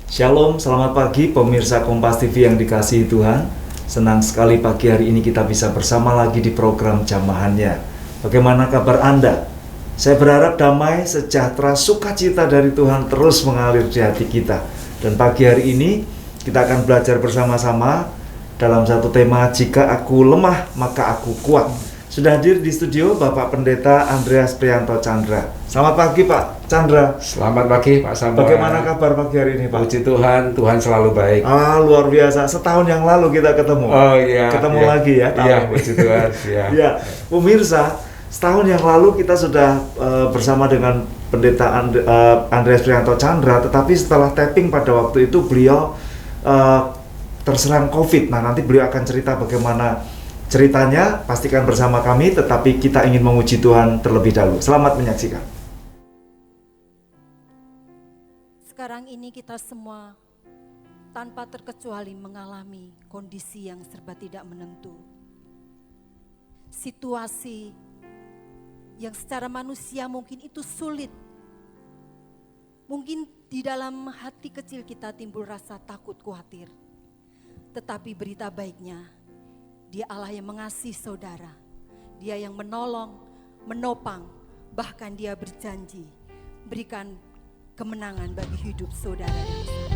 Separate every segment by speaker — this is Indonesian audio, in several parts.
Speaker 1: Shalom, selamat pagi pemirsa Kompas TV yang dikasihi Tuhan. Senang sekali pagi hari ini kita bisa bersama lagi di program Jamahannya. Bagaimana kabar Anda? Saya berharap damai, sejahtera, sukacita dari Tuhan terus mengalir di hati kita. Dan pagi hari ini kita akan belajar bersama-sama dalam satu tema, jika aku lemah maka aku kuat. Sudah hadir di studio Bapak Pendeta Andreas Priyanto Chandra. Selamat pagi Pak Chandra.
Speaker 2: Selamat pagi Pak Samuel.
Speaker 1: Bagaimana kabar pagi hari ini Pak?
Speaker 2: Puji Tuhan, Tuhan selalu baik.
Speaker 1: Luar biasa. Setahun yang lalu kita ketemu.
Speaker 2: Oh iya.
Speaker 1: Ketemu
Speaker 2: iya.
Speaker 1: lagi ya.
Speaker 2: Iya, puji Tuhan. Iya.
Speaker 1: Ya, pemirsa, setahun yang lalu kita sudah bersama dengan Pendeta Andreas Priyanto Chandra. Tetapi setelah tapping pada waktu itu beliau terserang COVID. Nah, nanti beliau akan cerita bagaimana ceritanya, pastikan bersama kami, tetapi kita ingin memuji Tuhan terlebih dahulu. Selamat menyaksikan.
Speaker 3: Sekarang ini kita semua tanpa terkecuali mengalami kondisi yang serba tidak menentu. Situasi yang secara manusia mungkin itu sulit. Mungkin di dalam hati kecil kita timbul rasa takut, khawatir. Tetapi berita baiknya, Dia Allah yang mengasihi saudara. Dia yang menolong, menopang, bahkan Dia berjanji berikan kemenangan bagi hidup saudara dan saya.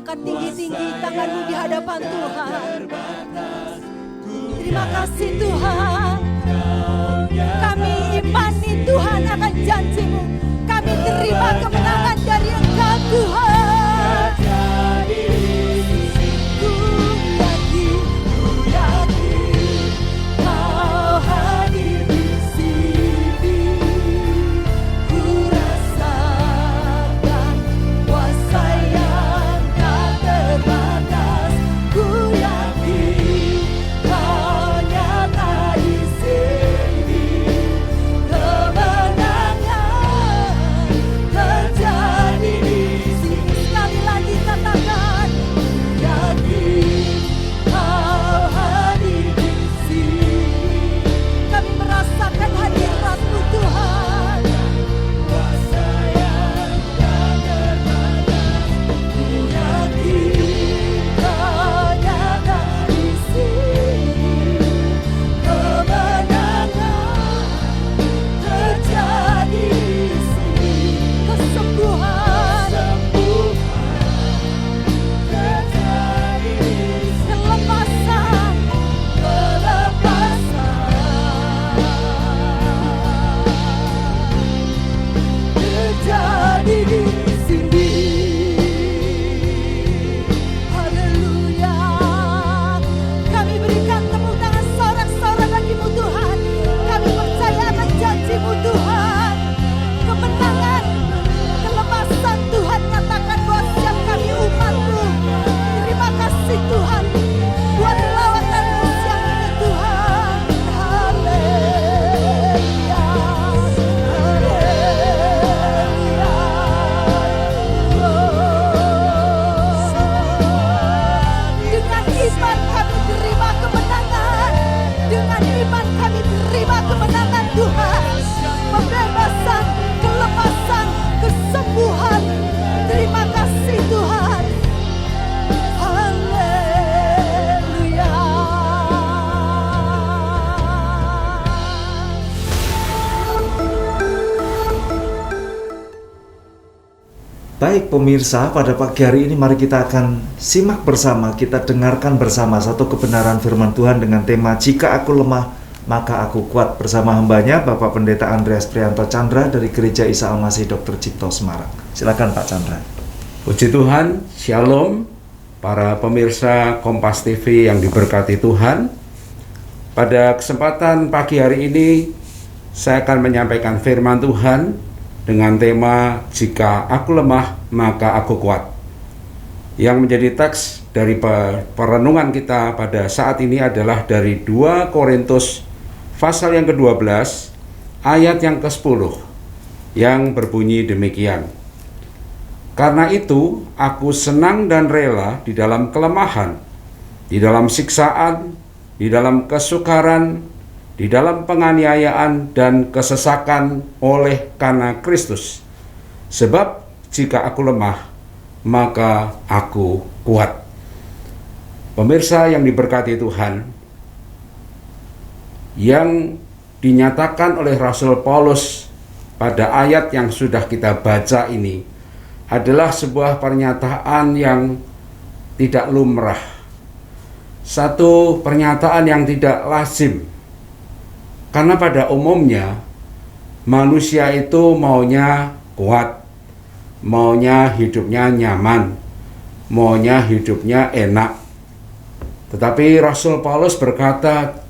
Speaker 3: angkat tinggi-tinggi tanganmu di hadapan Tuhan. Terima kasih Tuhan. Kami imani Tuhan akan janji-Mu. Kami terima kemenangan dari Engkau Tuhan. Kau hadir di sini. Ku rasakan kuasa yang tak terbatas. Ku yakin Kau nyata di sini. Kemenangan terjadi di sini. Sekali lagi katakan, yakin Kau hadir di sini. Kami merasakan hadirat-Mu Tuhan. Kuasa yang tak terbatas. Ku yakin Kau nyata di sini. Kemenangan terjadi di sini. Kesembuhan terjadi di sini. Kelepasan terjadi di sini. Haleluya. Kami berikan tepuk tangan sorak-sorak bagi-Mu Tuhan. Kami percaya akan janji-Mu Tuhan. Kemenangan, kelepasan Tuhan nyatakan buat setiap kami umat-Mu. Terima kasih Tuhan buat lawatan-Mu siang ini Tuhan. Haleluya. Dengan iman kami terima kemenangan. Dengan iman kami terima kemenangan Tuhan. Pembebasan, kelepasan, kesembuhan. Terima kasih Tuhan. Haleluya.
Speaker 1: Baik pemirsa, pada pagi hari ini mari kita akan simak bersama, kita dengarkan bersama satu kebenaran firman Tuhan dengan tema Jika Aku Lemah, Maka Aku Kuat, bersama hambanya Bapak Pendeta Andreas Prianto Chandra dari Gereja Isa Al-Masih Dr. Cipto Semarang. Silakan Pak Chandra.
Speaker 2: Puji Tuhan, Shalom, para pemirsa Kompas TV yang diberkati Tuhan. Pada kesempatan pagi hari ini, saya akan menyampaikan firman Tuhan dengan tema Jika Aku Lemah, Maka Aku Kuat. Yang menjadi teks dari perenungan kita pada saat ini adalah dari 2 Korintus pasal yang ke-12 ayat yang ke-10 yang berbunyi demikian. Karena itu aku senang dan rela di dalam kelemahan, di dalam siksaan, di dalam kesukaran, di dalam penganiayaan dan kesesakan oleh karena Kristus. Sebab jika aku lemah, maka aku kuat. Pemirsa yang diberkati Tuhan, yang dinyatakan oleh Rasul Paulus pada ayat yang sudah kita baca ini adalah sebuah pernyataan yang tidak lumrah. Satu pernyataan yang tidak lazim. Karena pada umumnya manusia itu maunya kuat, maunya hidupnya nyaman, maunya hidupnya enak. Tetapi Rasul Paulus berkata,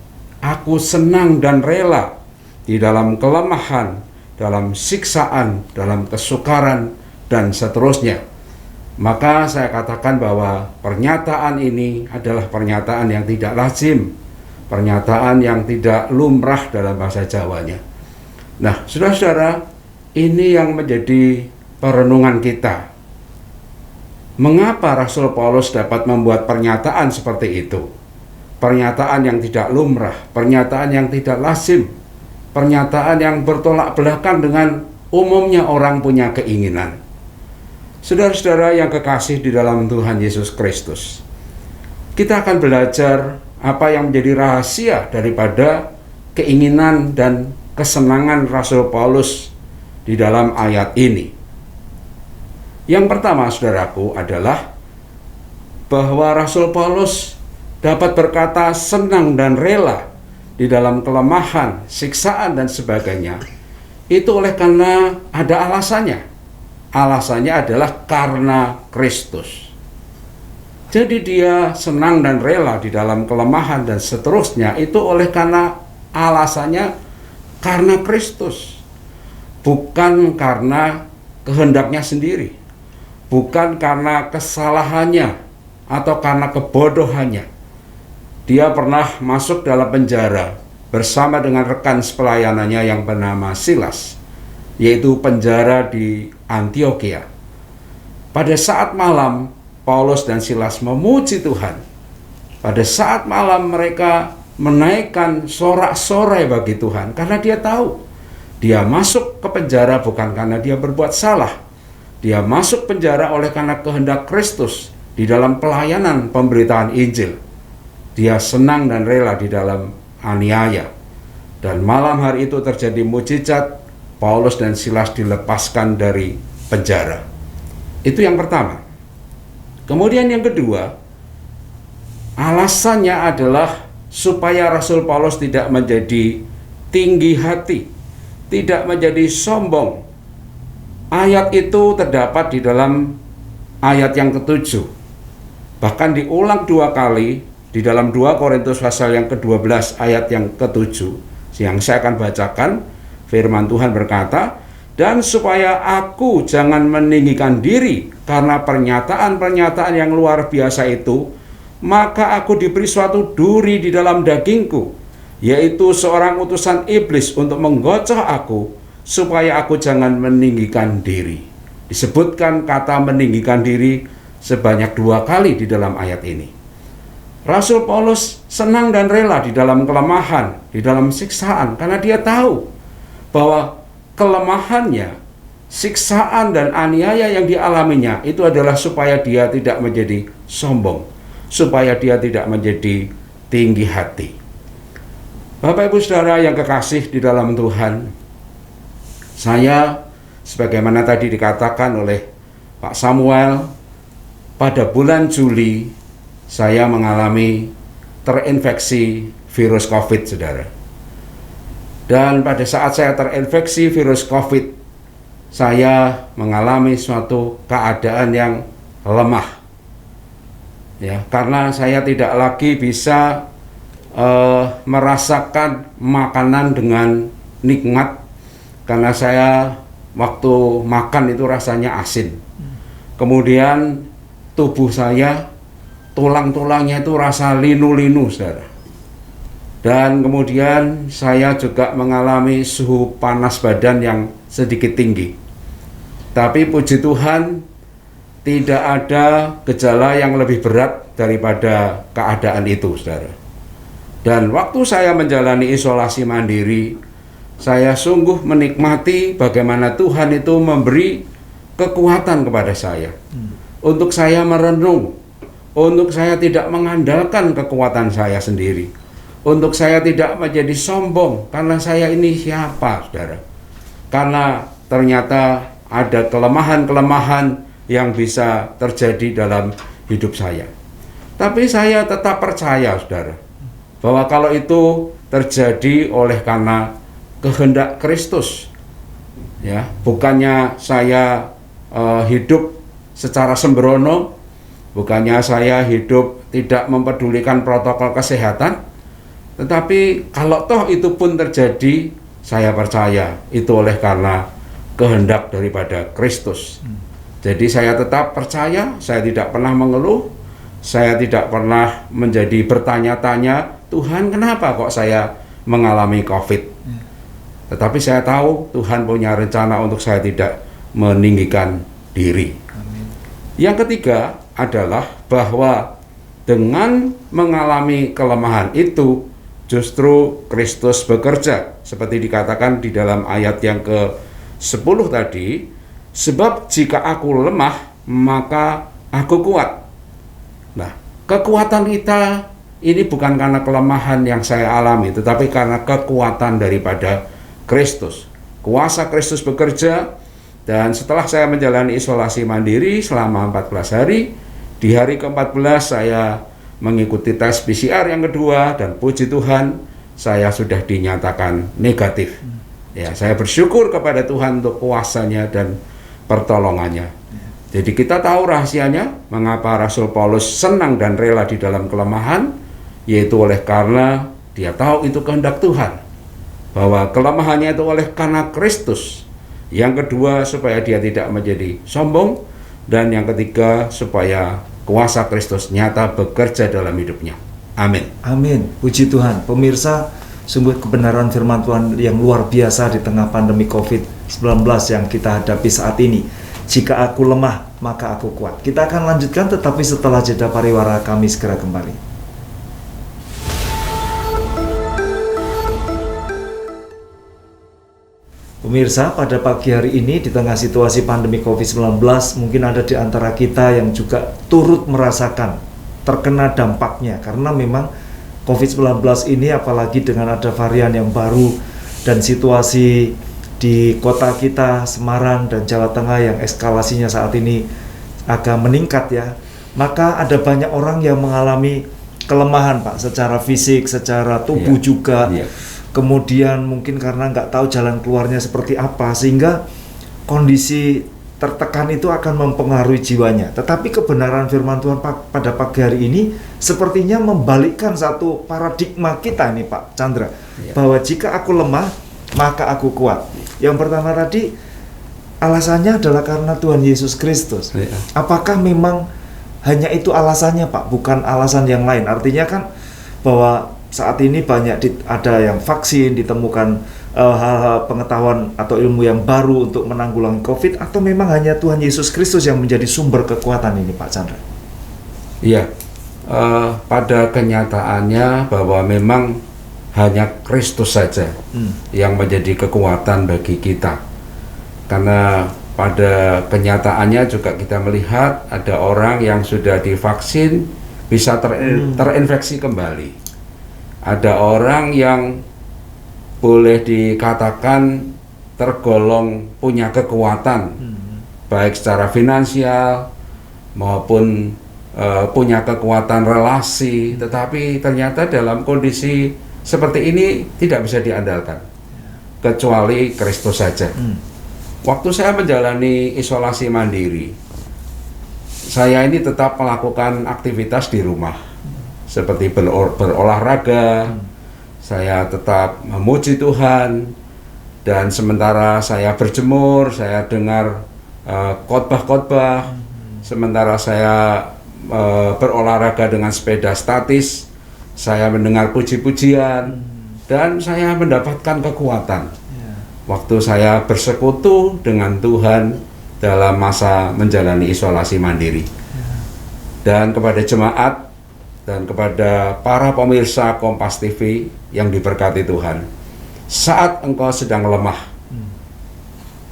Speaker 2: aku senang dan rela di dalam kelemahan, dalam siksaan, dalam kesukaran, dan seterusnya. Maka saya katakan bahwa pernyataan ini adalah pernyataan yang tidak lazim, pernyataan yang tidak lumrah dalam bahasa Jawanya. Nah, saudara-saudara, ini yang menjadi perenungan kita. Mengapa Rasul Paulus dapat membuat pernyataan seperti itu? Pernyataan yang tidak lumrah, pernyataan yang tidak lazim, pernyataan yang bertolak belakang dengan umumnya orang punya keinginan. Saudara-saudara yang kekasih di dalam Tuhan Yesus Kristus, kita akan belajar apa yang menjadi rahasia daripada keinginan dan kesenangan Rasul Paulus di dalam ayat ini. Yang pertama, saudaraku, adalah bahwa Rasul Paulus dapat berkata senang dan rela di dalam kelemahan, siksaan dan sebagainya, itu oleh karena ada alasannya. Alasannya adalah karena Kristus. Jadi dia senang dan rela di dalam kelemahan dan seterusnya, itu oleh karena alasannya karena Kristus. Bukan karena kehendaknya sendiri, bukan karena kesalahannya atau karena kebodohannya. Dia pernah masuk dalam penjara bersama dengan rekan sepelayanannya yang bernama Silas, yaitu penjara di Antiokhia. Pada saat malam, Paulus dan Silas memuji Tuhan. Pada saat malam mereka menaikkan sorak-sorai bagi Tuhan, karena dia tahu dia masuk ke penjara bukan karena dia berbuat salah. Dia masuk penjara oleh karena kehendak Kristus di dalam pelayanan pemberitaan Injil. Dia senang dan rela di dalam aniaya. Dan malam hari itu terjadi mukjizat, Paulus dan Silas dilepaskan dari penjara. Itu yang pertama. Kemudian yang kedua, alasannya adalah supaya Rasul Paulus tidak menjadi tinggi hati, tidak menjadi sombong. Ayat itu terdapat di dalam ayat yang ke-7. Bahkan diulang 2 kali di dalam 2 Korintus pasal yang ke-12 ayat yang ke-7, yang saya akan bacakan. Firman Tuhan berkata, dan supaya aku jangan meninggikan diri karena pernyataan-pernyataan yang luar biasa itu, maka aku diberi suatu duri di dalam dagingku, yaitu seorang utusan iblis untuk menggocoh aku, supaya aku jangan meninggikan diri. Disebutkan kata meninggikan diri sebanyak 2 kali di dalam ayat ini. Rasul Paulus senang dan rela di dalam kelemahan, di dalam siksaan, karena dia tahu bahwa kelemahannya, siksaan dan aniaya yang dialaminya itu adalah supaya dia tidak menjadi sombong, supaya dia tidak menjadi tinggi hati. Bapak Ibu Saudara yang kekasih di dalam Tuhan, saya sebagaimana tadi dikatakan oleh Pak Samuel, pada bulan Juli saya mengalami terinfeksi virus COVID, saudara. Dan pada saat saya terinfeksi virus COVID, saya mengalami suatu keadaan yang lemah. Ya, karena saya tidak lagi bisa merasakan makanan dengan nikmat, karena saya waktu makan itu rasanya asin. Kemudian tubuh saya, tulang-tulangnya itu rasa linu-linu, saudara. Dan kemudian saya juga mengalami suhu panas badan yang sedikit tinggi. Tapi puji Tuhan, tidak ada gejala yang lebih berat daripada keadaan itu, saudara. Dan waktu saya menjalani isolasi mandiri, saya sungguh menikmati bagaimana Tuhan itu memberi kekuatan kepada saya. Untuk saya merenung, untuk saya tidak mengandalkan kekuatan saya sendiri, untuk saya tidak menjadi sombong karena saya ini siapa, saudara. Karena ternyata ada kelemahan-kelemahan yang bisa terjadi dalam hidup saya. Tapi saya tetap percaya, saudara, bahwa kalau itu terjadi oleh karena kehendak Kristus, ya, bukannya saya hidup secara sembrono, bukannya saya hidup tidak mempedulikan protokol kesehatan, tetapi kalau toh itu pun terjadi, saya percaya itu oleh karena kehendak daripada Kristus. Jadi saya tetap percaya, saya tidak pernah mengeluh, saya tidak pernah menjadi bertanya-tanya, Tuhan kenapa kok saya mengalami COVID. Tetapi saya tahu Tuhan punya rencana untuk saya tidak meninggikan diri.
Speaker 1: Amin.
Speaker 2: Yang ketiga adalah bahwa dengan mengalami kelemahan itu, justru Kristus bekerja, seperti dikatakan di dalam ayat yang ke-10 tadi, sebab jika aku lemah, maka aku kuat. Nah, kekuatan kita ini bukan karena kelemahan yang saya alami, tetapi karena kekuatan daripada Kristus. Kuasa Kristus bekerja, dan setelah saya menjalani isolasi mandiri selama 14 hari, Di hari ke-14 saya mengikuti tes PCR yang kedua, dan puji Tuhan saya sudah dinyatakan negatif. Ya, saya bersyukur kepada Tuhan untuk kuasa-Nya dan pertolongannya. Jadi kita tahu rahasianya mengapa Rasul Paulus senang dan rela di dalam kelemahan, yaitu oleh karena dia tahu itu kehendak Tuhan, bahwa kelemahannya itu oleh karena Kristus. Yang kedua, supaya dia tidak menjadi sombong, dan yang ketiga, supaya kuasa Kristus nyata bekerja dalam hidupnya. Amin.
Speaker 1: Amin. Puji Tuhan. Pemirsa, sungguh kebenaran firman Tuhan yang luar biasa di tengah pandemi COVID-19 yang kita hadapi saat ini. Jika aku lemah, maka aku kuat. Kita akan lanjutkan, tetapi setelah jeda pariwara kami segera kembali. Pemirsa, pada pagi hari ini di tengah situasi pandemi COVID-19, mungkin ada di antara kita yang juga turut merasakan terkena dampaknya, karena memang COVID-19 ini, apalagi dengan ada varian yang baru dan situasi di kota kita Semarang dan Jawa Tengah yang eskalasinya saat ini agak meningkat ya, maka ada banyak orang yang mengalami kelemahan Pak, secara fisik, secara tubuh juga. Kemudian mungkin karena nggak tahu jalan keluarnya seperti apa, sehingga kondisi tertekan itu akan mempengaruhi jiwanya. Tetapi kebenaran firman Tuhan pada pagi hari ini sepertinya membalikkan satu paradigma kita ini Pak Chandra, bahwa jika aku lemah, maka aku kuat. Yang pertama tadi, alasannya adalah karena Tuhan Yesus Kristus. Apakah memang hanya itu alasannya Pak, bukan alasan yang lain? Artinya kan bahwa saat ini banyak ada yang vaksin, ditemukan hal-hal pengetahuan atau ilmu yang baru untuk menanggulangi COVID, atau memang hanya Tuhan Yesus Kristus yang menjadi sumber kekuatan ini Pak Chandra?
Speaker 2: Iya, pada kenyataannya bahwa memang hanya Kristus saja yang menjadi kekuatan bagi kita. Karena pada kenyataannya juga kita melihat ada orang yang sudah divaksin bisa terinfeksi kembali. Ada orang yang boleh dikatakan tergolong punya kekuatan, baik secara finansial maupun punya kekuatan relasi, tetapi ternyata dalam kondisi seperti ini tidak bisa diandalkan, kecuali Kristus saja. Waktu saya menjalani isolasi mandiri, saya ini tetap melakukan aktivitas di rumah, seperti berolahraga, saya tetap memuji Tuhan, dan sementara saya berjemur, saya dengar khotbah-khotbah, sementara saya berolahraga dengan sepeda statis, saya mendengar puji-pujian, dan saya mendapatkan kekuatan. Waktu saya bersekutu dengan Tuhan dalam masa menjalani isolasi mandiri. Dan kepada jemaat dan kepada para pemirsa Kompas TV yang diberkati Tuhan, saat engkau sedang lemah,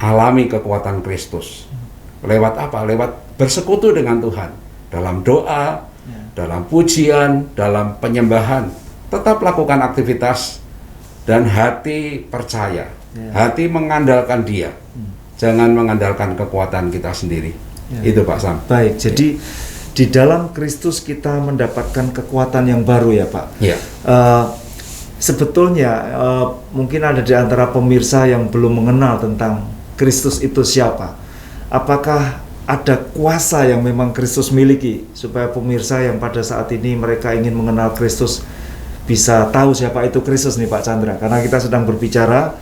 Speaker 2: alami kekuatan Kristus. Lewat apa? Lewat bersekutu dengan Tuhan, dalam doa, dalam pujian, dalam penyembahan. Tetap lakukan aktivitas dan hati percaya, hati mengandalkan Dia, jangan mengandalkan kekuatan kita sendiri. Itu Pak Sam.
Speaker 1: Baik, jadi di dalam Kristus kita mendapatkan kekuatan yang baru ya Pak. Sebetulnya mungkin ada di antara pemirsa yang belum mengenal tentang Kristus itu siapa. Apakah ada kuasa yang memang Kristus miliki, supaya pemirsa yang pada saat ini mereka ingin mengenal Kristus bisa tahu siapa itu Kristus nih Pak Chandra? Karena kita sedang berbicara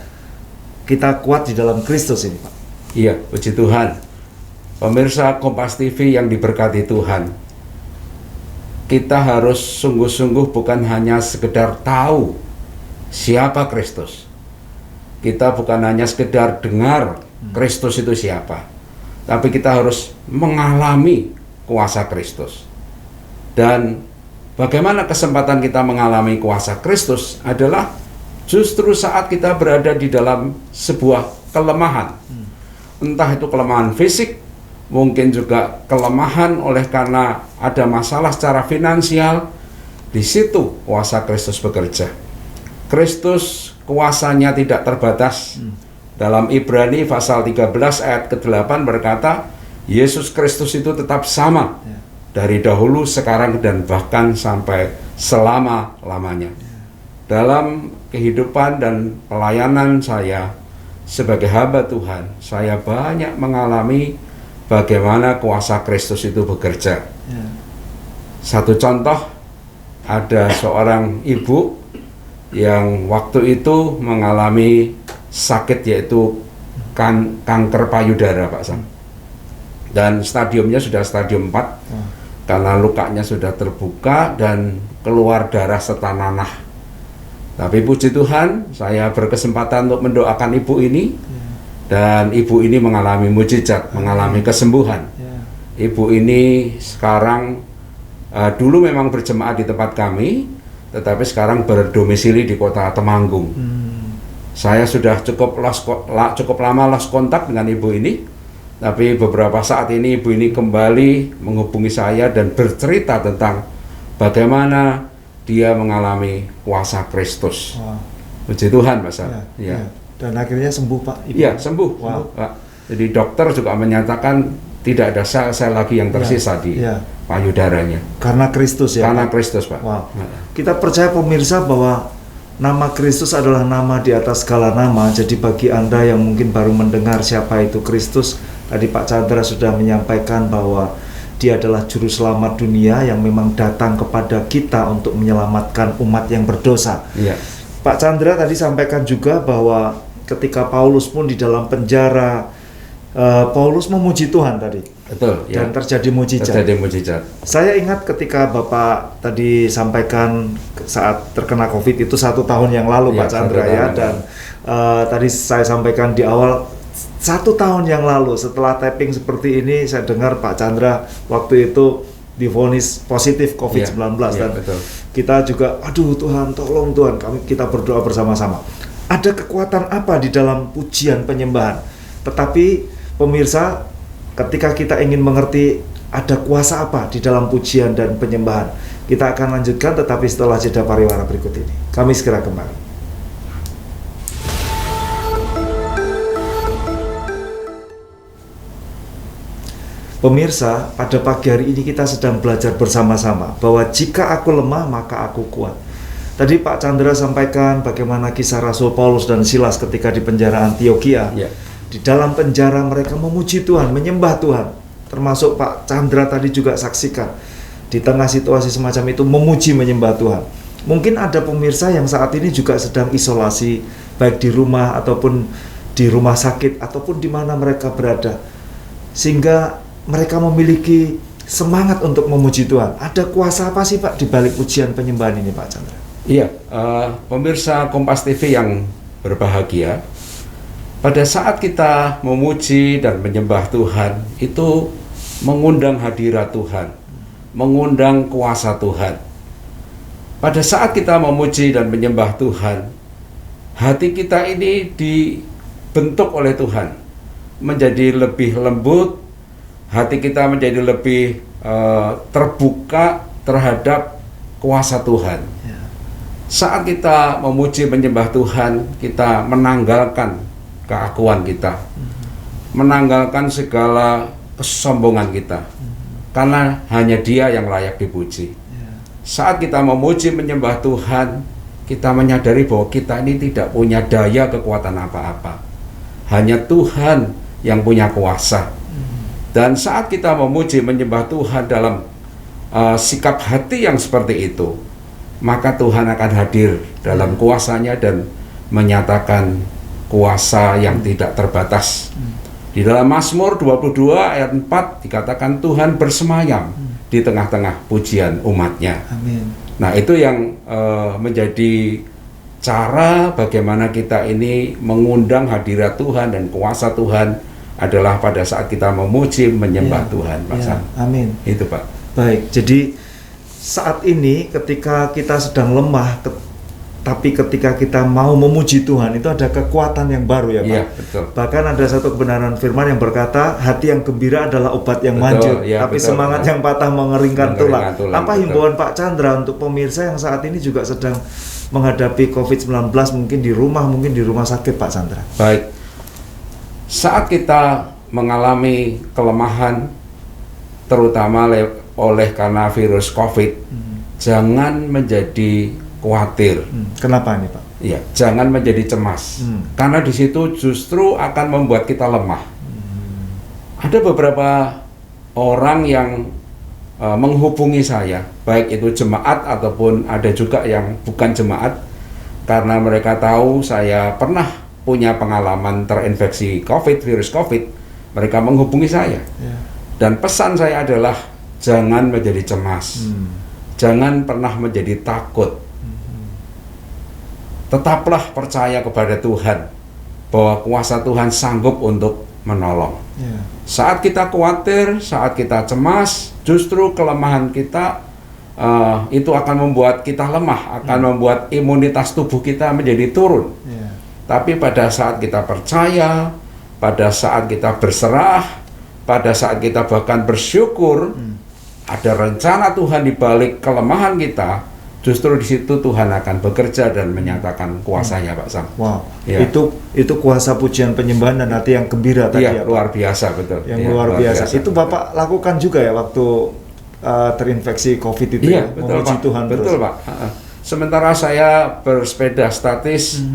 Speaker 1: kita kuat di dalam Kristus ini Pak.
Speaker 2: Iya, puji Tuhan. Pemirsa Kompas TV yang diberkati Tuhan, kita harus sungguh-sungguh bukan hanya sekedar tahu siapa Kristus. Kita bukan hanya sekedar dengar Kristus itu siapa, tapi kita harus mengalami kuasa Kristus. Dan bagaimana kesempatan kita mengalami kuasa Kristus adalah justru saat kita berada di dalam sebuah kelemahan. Entah itu kelemahan fisik, mungkin juga kelemahan oleh karena ada masalah secara finansial. Di situ kuasa Kristus bekerja. Kristus kuasanya tidak terbatas. Dalam Ibrani pasal 13 ayat ke-8 berkata, Yesus Kristus itu tetap sama dari dahulu, sekarang, dan bahkan sampai selama-lamanya. Dalam kehidupan dan pelayanan saya sebagai hamba Tuhan, saya banyak mengalami bagaimana kuasa Kristus itu bekerja. Satu contoh, ada seorang ibu yang waktu itu mengalami sakit, yaitu kanker payudara, Pak Sam. Dan stadiumnya sudah stadium 4 karena lukanya sudah terbuka dan keluar darah serta nanah. Tapi puji Tuhan, saya berkesempatan untuk mendoakan ibu ini, dan ibu ini mengalami mujizat, mengalami kesembuhan. Ibu ini sekarang dulu memang berjemaat di tempat kami, tetapi sekarang berdomisili di kota Temanggung. Saya sudah cukup lama lost kontak dengan ibu ini, tapi beberapa saat ini ibu ini kembali menghubungi saya dan bercerita tentang bagaimana dia mengalami kuasa Kristus. Puji Tuhan, Mas. Ya.
Speaker 1: Dan akhirnya sembuh, Pak.
Speaker 2: Iya, sembuh. Pak. Jadi dokter juga menyatakan tidak ada sel-sel lagi yang tersisa di payudaranya.
Speaker 1: Karena Kristus, ya.
Speaker 2: Karena Kristus, Pak.
Speaker 1: Kita percaya pemirsa bahwa nama Kristus adalah nama di atas segala nama. Jadi bagi Anda yang mungkin baru mendengar siapa itu Kristus, tadi Pak Chandra sudah menyampaikan bahwa Dia adalah juru selamat dunia yang memang datang kepada kita untuk menyelamatkan umat yang berdosa. Pak Chandra tadi sampaikan juga bahwa ketika Paulus pun di dalam penjara, Paulus memuji Tuhan tadi.
Speaker 2: Betul.
Speaker 1: Dan terjadi mujizat. Saya ingat ketika Bapak tadi sampaikan saat terkena COVID itu 1 tahun yang lalu, Pak Chandra, ya. Dan tadi saya sampaikan di awal, 1 tahun yang lalu setelah tapping seperti ini, saya dengar Pak Chandra waktu itu divonis positif COVID-19. Dan kita juga, aduh Tuhan, tolong Tuhan, kita berdoa bersama-sama. Ada kekuatan apa di dalam pujian penyembahan? Tetapi pemirsa, ketika kita ingin mengerti ada kuasa apa di dalam pujian dan penyembahan, kita akan lanjutkan, tetapi setelah jeda pariwara berikut ini. Kami segera kembali. Pemirsa, pada pagi hari ini kita sedang belajar bersama-sama bahwa jika aku lemah maka aku kuat. Tadi Pak Chandra sampaikan bagaimana kisah Rasul Paulus dan Silas ketika di penjara Antiokhia. Di dalam penjara mereka memuji Tuhan, menyembah Tuhan. Termasuk Pak Chandra tadi juga saksikan. Di tengah situasi semacam itu memuji, menyembah Tuhan. Mungkin ada pemirsa yang saat ini juga sedang isolasi, baik di rumah ataupun di rumah sakit ataupun di mana mereka berada. Sehingga mereka memiliki semangat untuk memuji Tuhan. Ada kuasa apa sih, Pak, di balik pujian penyembahan ini, Pak Chandra?
Speaker 2: Iya, pemirsa Kompas TV yang berbahagia, pada saat kita memuji dan menyembah Tuhan, itu mengundang hadirat Tuhan, mengundang kuasa Tuhan. Pada saat kita memuji dan menyembah Tuhan, hati kita ini dibentuk oleh Tuhan, menjadi lebih lembut, hati kita menjadi lebih terbuka terhadap kuasa Tuhan. Saat kita memuji menyembah Tuhan, kita menanggalkan keakuan kita, menanggalkan segala kesombongan kita, karena hanya Dia yang layak dipuji. Saat kita memuji menyembah Tuhan, kita menyadari bahwa kita ini tidak punya daya kekuatan apa-apa, hanya Tuhan yang punya kuasa. Dan saat kita memuji menyembah Tuhan dalam sikap hati yang seperti itu, maka Tuhan akan hadir dalam kuasanya dan menyatakan kuasa yang tidak terbatas. Di dalam Mazmur 22 ayat 4 dikatakan Tuhan bersemayam di tengah-tengah pujian umatnya.
Speaker 1: Amin.
Speaker 2: Nah, itu yang menjadi cara bagaimana kita ini mengundang hadirat Tuhan dan kuasa Tuhan adalah pada saat kita memuji menyembah Tuhan, Pak Sam.
Speaker 1: Amin.
Speaker 2: Itu, Pak.
Speaker 1: Baik, jadi saat ini ketika kita sedang lemah, tapi ketika kita mau memuji Tuhan, itu ada kekuatan yang baru, ya Pak.
Speaker 2: Iya, betul.
Speaker 1: Bahkan ada satu kebenaran firman yang berkata, hati yang gembira adalah obat yang manjur, tapi betul, semangat yang patah mengeringkan tulang. Apa himbauan Pak Chandra untuk pemirsa yang saat ini juga sedang menghadapi COVID-19, mungkin di rumah sakit, Pak Chandra?
Speaker 2: Baik. Saat kita mengalami kelemahan, terutama oleh karena virus COVID, jangan menjadi khawatir.
Speaker 1: Kenapa ini Pak?
Speaker 2: Ya, jangan menjadi cemas. Karena di situ justru akan membuat kita lemah. Ada beberapa orang yang menghubungi saya, baik itu jemaat ataupun ada juga yang bukan jemaat, karena mereka tahu saya pernah punya pengalaman terinfeksi COVID, virus COVID, mereka menghubungi saya. Dan pesan saya adalah jangan menjadi cemas, jangan pernah menjadi takut. Tetaplah percaya kepada Tuhan, bahwa kuasa Tuhan sanggup untuk menolong. Saat kita khawatir, saat kita cemas, justru kelemahan kita itu akan membuat kita lemah, akan membuat imunitas tubuh kita menjadi turun. Tapi pada saat kita percaya, pada saat kita berserah, pada saat kita bahkan bersyukur, ada rencana Tuhan di balik kelemahan kita, justru di situ Tuhan akan bekerja dan menyatakan kuasanya, Pak Sam.
Speaker 1: Wow, ya. Itu kuasa pujian penyembahan dan hati yang gembira tadi ya,
Speaker 2: luar biasa, betul.
Speaker 1: Yang luar biasa. Itu Bapak lakukan juga ya waktu terinfeksi COVID itu ya,
Speaker 2: betul,
Speaker 1: memuji
Speaker 2: Pak.
Speaker 1: Tuhan
Speaker 2: betul,
Speaker 1: terus.
Speaker 2: Pak. Sementara saya bersepeda statis,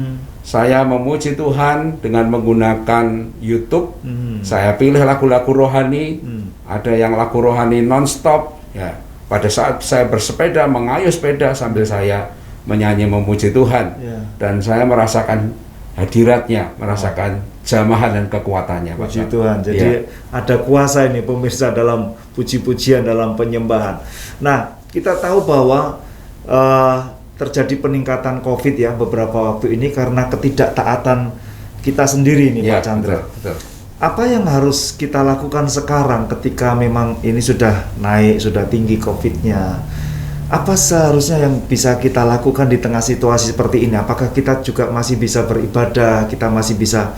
Speaker 2: saya memuji Tuhan dengan menggunakan YouTube. Saya pilih lagu-lagu rohani, ada yang lagu rohani non-stop, ya. Pada saat saya bersepeda, mengayuh sepeda sambil saya menyanyi memuji Tuhan, dan saya merasakan hadiratnya, merasakan jamahan dan kekuatannya.
Speaker 1: Puji Tuhan. Jadi ada kuasa ini pemirsa dalam puji-pujian, dalam penyembahan. Nah, kita tahu bahwa terjadi peningkatan COVID ya beberapa waktu ini karena ketidaktaatan kita sendiri nih, Pak Chandra.
Speaker 2: Betul.
Speaker 1: Apa yang harus kita lakukan sekarang ketika memang ini sudah naik, sudah tinggi COVID-nya? Apa seharusnya yang bisa kita lakukan di tengah situasi seperti ini? Apakah kita juga masih bisa beribadah, kita masih bisa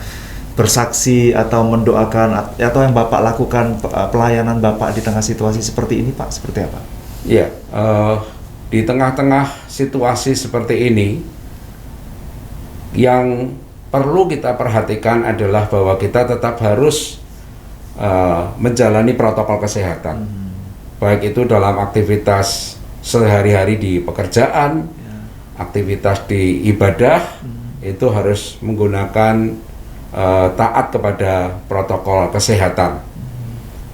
Speaker 1: bersaksi atau mendoakan, atau yang Bapak lakukan pelayanan Bapak di tengah situasi seperti ini, Pak? Seperti apa?
Speaker 2: Iya, di tengah-tengah situasi seperti ini, yang perlu kita perhatikan adalah bahwa kita tetap harus menjalani protokol kesehatan, baik itu dalam aktivitas sehari-hari di pekerjaan, aktivitas di ibadah, itu harus menggunakan taat kepada protokol kesehatan.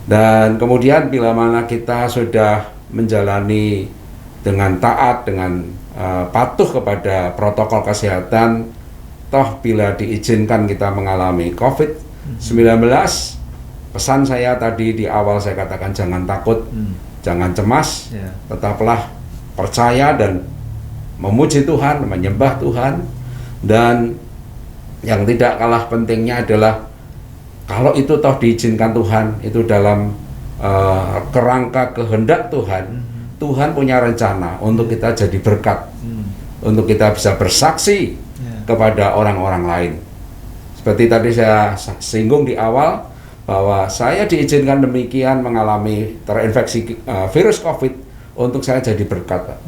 Speaker 2: Dan kemudian bila mana kita sudah menjalani dengan taat, dengan patuh kepada protokol kesehatan, toh bila diizinkan kita mengalami COVID-19, pesan saya tadi di awal saya katakan jangan takut, jangan cemas, tetaplah percaya dan memuji Tuhan, menyembah Tuhan. Dan yang tidak kalah pentingnya adalah kalau itu toh diizinkan Tuhan, itu dalam kerangka kehendak Tuhan, Tuhan punya rencana untuk kita jadi berkat, untuk kita bisa bersaksi kepada orang-orang lain. Seperti tadi saya singgung di awal, bahwa saya diizinkan demikian mengalami terinfeksi virus COVID untuk saya jadi berkat.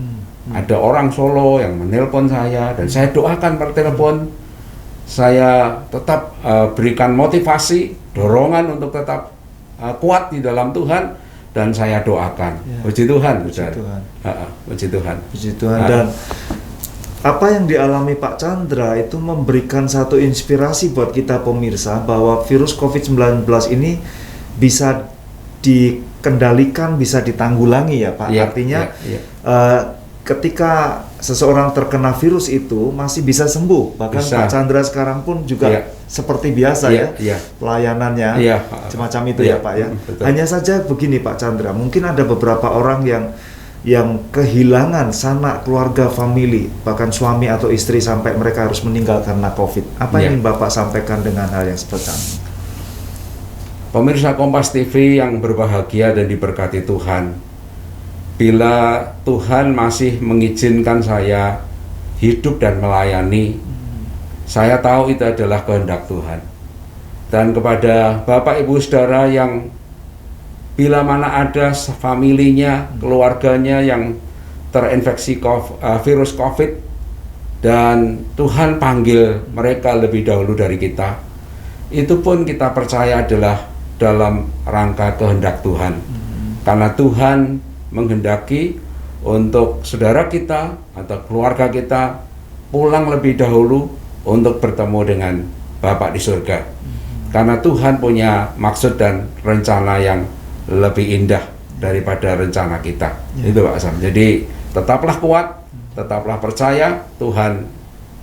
Speaker 2: Ada orang Solo yang menelpon saya dan saya doakan per telepon. Saya tetap berikan motivasi, dorongan untuk tetap kuat di dalam Tuhan, dan saya doakan. Puji Tuhan, puji Tuhan. Puji Tuhan.
Speaker 1: Puji Tuhan. Dan apa yang dialami Pak Chandra itu memberikan satu inspirasi buat kita pemirsa bahwa virus COVID-19 ini bisa dikendalikan, bisa ditanggulangi ya Pak. Artinya ketika seseorang terkena virus itu masih bisa sembuh. Bahkan bisa. Pak Chandra sekarang pun juga seperti biasa pelayanannya semacam itu ya Pak ya. Betul. Hanya saja begini Pak Chandra, mungkin ada beberapa orang yang kehilangan sanak keluarga, famili, bahkan suami atau istri sampai mereka harus meninggal karena COVID. Apa yang ingin Bapak sampaikan dengan hal yang seperti ini?
Speaker 2: Pemirsa Kompas TV yang berbahagia dan diberkati Tuhan, bila Tuhan masih mengizinkan saya hidup dan melayani, saya tahu itu adalah kehendak Tuhan. Dan kepada Bapak Ibu Saudara yang bila mana ada familinya, keluarganya yang terinfeksi virus COVID, dan Tuhan panggil mereka lebih dahulu dari kita, itu pun kita percaya adalah dalam rangka kehendak Tuhan. Karena Tuhan menghendaki untuk saudara kita atau keluarga kita pulang lebih dahulu untuk bertemu dengan Bapa di surga. Karena Tuhan punya maksud dan rencana yang lebih indah daripada rencana kita. Itu Pak Sam. Jadi tetaplah kuat, tetaplah percaya, Tuhan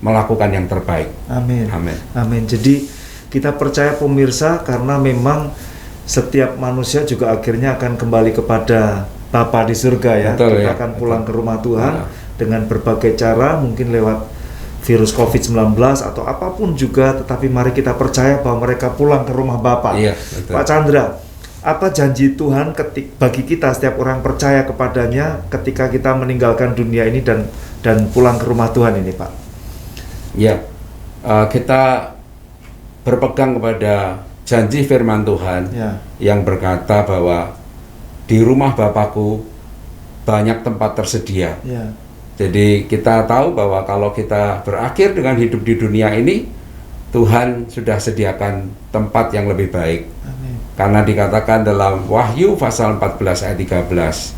Speaker 2: melakukan yang terbaik.
Speaker 1: Amin.
Speaker 2: Amin.
Speaker 1: Amin. Jadi kita percaya pemirsa, karena memang setiap manusia juga akhirnya akan kembali kepada Bapa di surga ya.
Speaker 2: Betul,
Speaker 1: kita
Speaker 2: ya.
Speaker 1: akan pulang
Speaker 2: Betul.
Speaker 1: ke rumah Tuhan
Speaker 2: Ya.
Speaker 1: dengan berbagai cara, mungkin lewat virus COVID-19 atau apapun juga, tetapi mari kita percaya bahwa mereka pulang ke rumah Bapa.
Speaker 2: Iya, betul.
Speaker 1: Pak Chandra, apa janji Tuhan bagi kita setiap orang percaya kepadanya ketika kita meninggalkan dunia ini dan pulang ke rumah Tuhan ini, Pak?
Speaker 2: Ya, kita berpegang kepada janji firman Tuhan
Speaker 1: Ya.
Speaker 2: yang berkata bahwa di rumah Bapakku banyak tempat tersedia.
Speaker 1: Ya.
Speaker 2: Jadi kita tahu bahwa kalau kita berakhir dengan hidup di dunia ini, Tuhan sudah sediakan tempat yang lebih baik.
Speaker 1: Amin.
Speaker 2: Karena dikatakan dalam Wahyu pasal 14 ayat 13,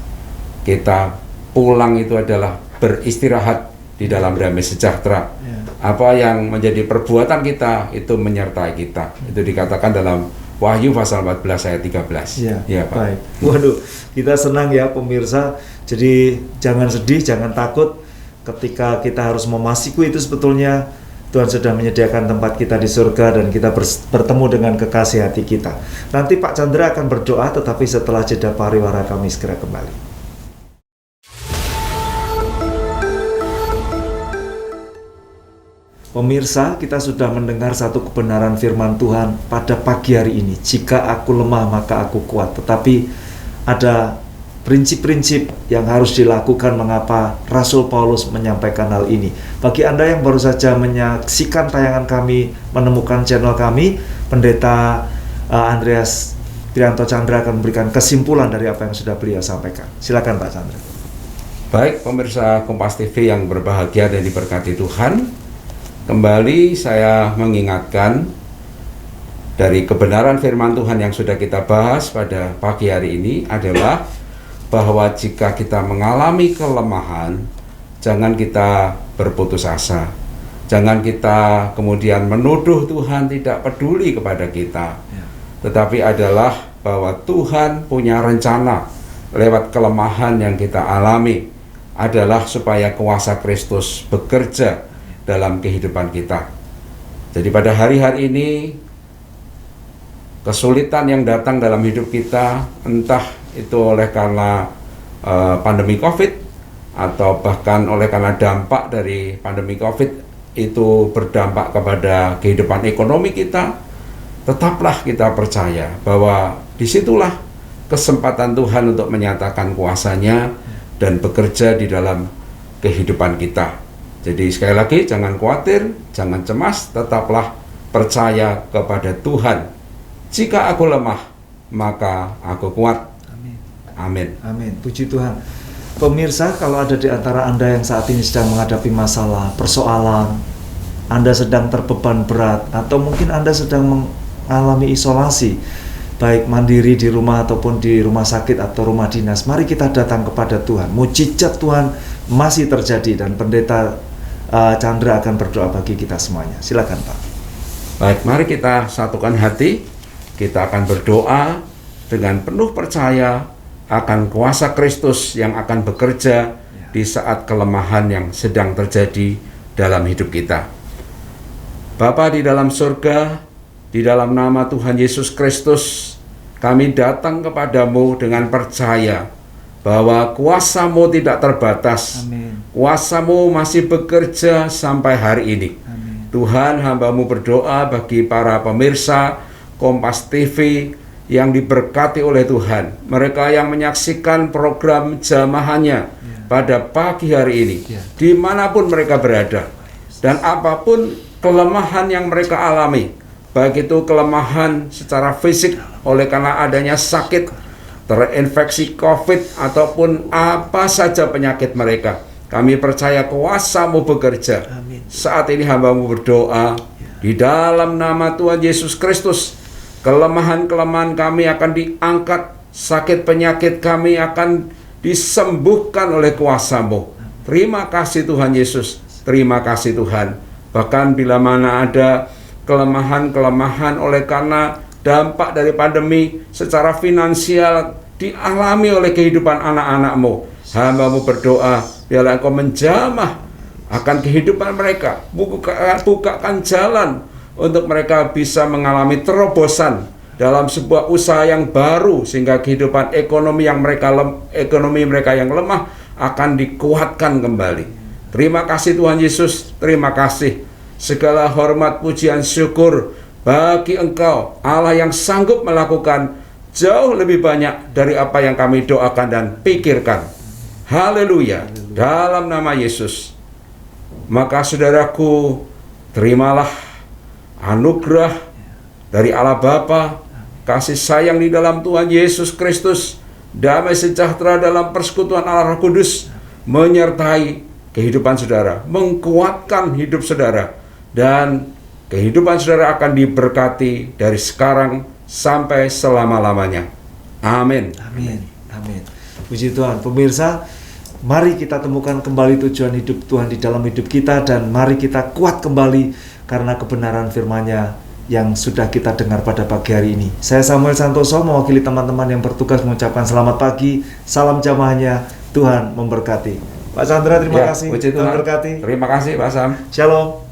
Speaker 2: kita pulang itu adalah beristirahat di dalam damai sejahtera.
Speaker 1: Ya.
Speaker 2: Apa yang menjadi perbuatan kita itu menyertai kita. Itu dikatakan dalam Wahyu pasal 14 ayat 13.
Speaker 1: Ya,
Speaker 2: Pak.
Speaker 1: baik. Waduh, kita senang ya pemirsa. Jadi jangan sedih, jangan takut ketika kita harus memasiku itu sebetulnya Tuhan sudah menyediakan tempat kita di surga dan kita bertemu dengan kekasih hati kita. Nanti Pak Chandra akan berdoa, tetapi setelah jeda pariwara kami segera kembali. Pemirsa, kita sudah mendengar satu kebenaran firman Tuhan pada pagi hari ini. Jika aku lemah, maka aku kuat. Tetapi ada prinsip-prinsip yang harus dilakukan mengapa Rasul Paulus menyampaikan hal ini. Bagi Anda yang baru saja menyaksikan tayangan kami, menemukan channel kami, Pendeta Andreas Trianto Chandra akan memberikan kesimpulan dari apa yang sudah beliau sampaikan. Silakan Pak Chandra.
Speaker 2: Baik pemirsa Kompas TV yang berbahagia dan diberkati Tuhan, kembali saya mengingatkan dari kebenaran firman Tuhan yang sudah kita bahas pada pagi hari ini adalah bahwa jika kita mengalami kelemahan, jangan kita berputus asa. Jangan kita kemudian menuduh Tuhan tidak peduli kepada kita. Tetapi adalah bahwa Tuhan punya rencana lewat kelemahan yang kita alami adalah supaya kuasa Kristus bekerja dalam kehidupan kita. Jadi pada hari-hari ini kesulitan yang datang dalam hidup kita, entah itu oleh karena pandemi COVID atau bahkan oleh karena dampak dari pandemi COVID itu berdampak kepada kehidupan ekonomi kita, tetaplah kita percaya bahwa disitulah kesempatan Tuhan untuk menyatakan kuasa-Nya dan bekerja di dalam kehidupan kita. Jadi sekali lagi jangan khawatir, jangan cemas, tetaplah percaya kepada Tuhan. Jika aku lemah, maka aku kuat.
Speaker 1: Amin.
Speaker 2: Amin.
Speaker 1: Amin. Puji Tuhan. Pemirsa, kalau ada di antara Anda yang saat ini sedang menghadapi masalah, persoalan, Anda sedang terbeban berat, atau mungkin Anda sedang mengalami isolasi, baik mandiri di rumah ataupun di rumah sakit atau rumah dinas, mari kita datang kepada Tuhan. Mujizat Tuhan masih terjadi dan Pendeta Chandra akan berdoa bagi kita semuanya. Silakan Pak.
Speaker 2: Baik, mari kita satukan hati. Kita akan berdoa dengan penuh percaya akan kuasa Kristus yang akan bekerja di saat kelemahan yang sedang terjadi dalam hidup kita. Bapa di dalam surga, di dalam nama Tuhan Yesus Kristus, kami datang kepadamu dengan percaya bahwa kuasa-Mu tidak terbatas.
Speaker 1: Amin.
Speaker 2: Kuasa-Mu masih bekerja sampai hari ini.
Speaker 1: Amin.
Speaker 2: Tuhan, hamba-Mu berdoa bagi para pemirsa Kompas TV yang diberkati oleh Tuhan, mereka yang menyaksikan program jamahannya pada pagi hari ini, dimanapun mereka berada, dan apapun kelemahan yang mereka alami, baik itu kelemahan secara fisik oleh karena adanya sakit, terinfeksi COVID, ataupun apa saja penyakit mereka, kami percaya kuasa-Mu bekerja.
Speaker 1: Amin.
Speaker 2: Saat ini hamba-Mu berdoa di dalam nama Tuhan Yesus Kristus, kelemahan-kelemahan kami akan diangkat, sakit penyakit kami akan disembuhkan oleh kuasa-Mu. Terima kasih Tuhan Yesus, terima kasih Tuhan. Bahkan bila mana ada kelemahan-kelemahan oleh karena dampak dari pandemi secara finansial dialami oleh kehidupan anak-anak-Mu, hamba-Mu berdoa, biarlah Engkau menjamah akan kehidupan mereka, bukakan jalan untuk mereka bisa mengalami terobosan dalam sebuah usaha yang baru, sehingga kehidupan ekonomi mereka yang lemah akan dikuatkan kembali. Terima kasih Tuhan Yesus, terima kasih. Segala hormat, pujian, syukur bagi Engkau, Allah yang sanggup melakukan jauh lebih banyak dari apa yang kami doakan dan pikirkan. Haleluya, dalam nama Yesus. Maka saudaraku, terimalah anugerah dari Allah Bapa, kasih sayang di dalam Tuhan Yesus Kristus, damai sejahtera dalam persekutuan Allah Roh Kudus menyertai kehidupan saudara, mengkuatkan hidup saudara, dan kehidupan saudara akan diberkati dari sekarang sampai selama-lamanya. Amin.
Speaker 1: Amin. Amin. Puji Tuhan. Pemirsa, mari kita temukan kembali tujuan hidup Tuhan di dalam hidup kita, dan mari kita kuat kembali karena kebenaran firman-Nya yang sudah kita dengar pada pagi hari ini. Saya Samuel Santoso mewakili teman-teman yang bertugas mengucapkan selamat pagi, salam jamaahnya, Tuhan memberkati. Pak Chandra, terima kasih.
Speaker 2: Puji Tuhan.
Speaker 1: Tuhan berkati.
Speaker 2: Terima kasih Pak Sam.
Speaker 1: Shalom.